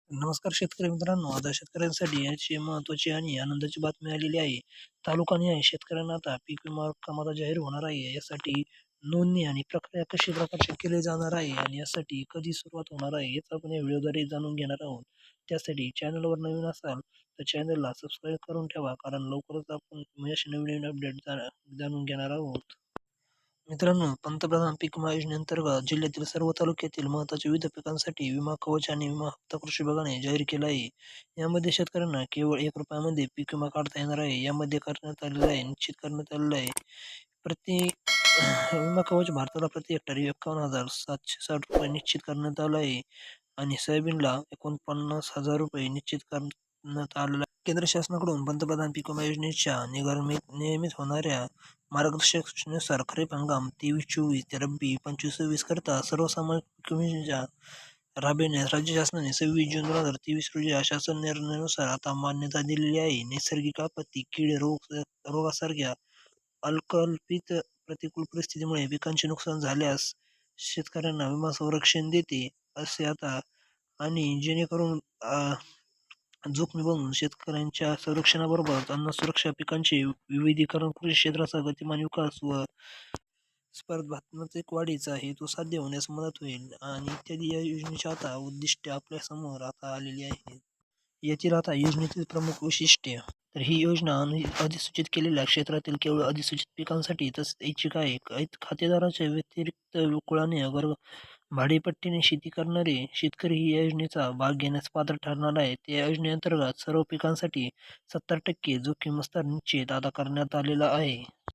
नमस्कार शेतकरी मित्रांनो, आता शेतकऱ्यांसाठी याची महत्त्वाची आणि आनंदाची बातमी आलेली आहे. तालुकानिहाय शेतकऱ्यांना आता पीक विमा रक्कम आता जाहीर होणार आहे. यासाठी नोंदणी आणि प्रक्रिया कशी प्रकारचे केली जाणार आहे आणि यासाठी कधी सुरुवात होणार आहे, याचं आपण या व्हिडिओद्वारे जाणून घेणार आहोत. त्यासाठी चॅनलवर नवीन असाल तर चॅनलला सबस्क्राईब करून ठेवा, कारण लवकरच आपण असे नवीन अपडेट जाणून घेणार आहोत. मित्रांनो, पंतप्रधान पीक विमा योजनेअंतर्गत जिल्ह्यातील सर्व तालुक्यातील महत्त्वाच्या विविध पिकांसाठी विमा कवच आणि विमा हप्ता कृषी विभागाने जाहीर केला आहे. यामध्ये शेतकऱ्यांना केवळ ₹1 पीक विमा काढता येणार आहे. यामध्ये करण्यात आलेलं आहे निश्चित करण्यात आलेलं आहे. प्रति विमा कवच भारताला प्रति हेक्टरी ₹51,760 निश्चित करण्यात आलं आहे आणि सोयाबीनला ₹49,000 निश्चित करण्यात आलेलं आहे. केंद्र शासनाकडून पंतप्रधान पीक विमा योजनेच्या नियमित होणाऱ्या मार्गदर्शक सूचनेनुसार खरीप हंगाम 23-24 ते रब्बी 25-26 करता सर्वसामान्य पीक विम्याच्या राबविण्यास राज्य शासनाने 26 जून 2023 रोजी शासन निर्णयानुसार आता मान्यता दिलेली आहे. नैसर्गिक आपत्ती, कीड, रोगासारख्या अल्कल्पित प्रतिकूल परिस्थितीमुळे पिकांचे नुकसान झाल्यास शेतकऱ्यांना विमा संरक्षण देते असे आता, आणि जेणेकरून जोखमी बनवून शेतकऱ्यांच्या संरक्षणाबरोबरच अन्न सुरक्षा, पिकांचे विविधीकरण, कृषी क्षेत्राचा गतिमान विकास व स्पर्धात्मक वाढीचा हेतू साध्य होण्यास मदत होईल आणि इत्यादी या योजनेची आता उद्दिष्टे आपल्या समोर आता आलेली आहेत. यातील आता योजनेतील प्रमुख वैशिष्ट्ये. तर ही योजना अधिसूचित केलेल्या क्षेत्रातील केवळ अधिसूचित पिकांसाठी तसेच ऐच्छिक आहे. खातेदाराच्या व्यतिरिक्त कुळाने भाडेपट्टीने शेती करणारे शेतकरी ही या योजनेचा भाग घेण्यास पात्र ठरणार आहेत. या योजनेअंतर्गत सर्व पिकांसाठी 70% जोखीम विस्तार निश्चित आता करण्यात आलेला आहे.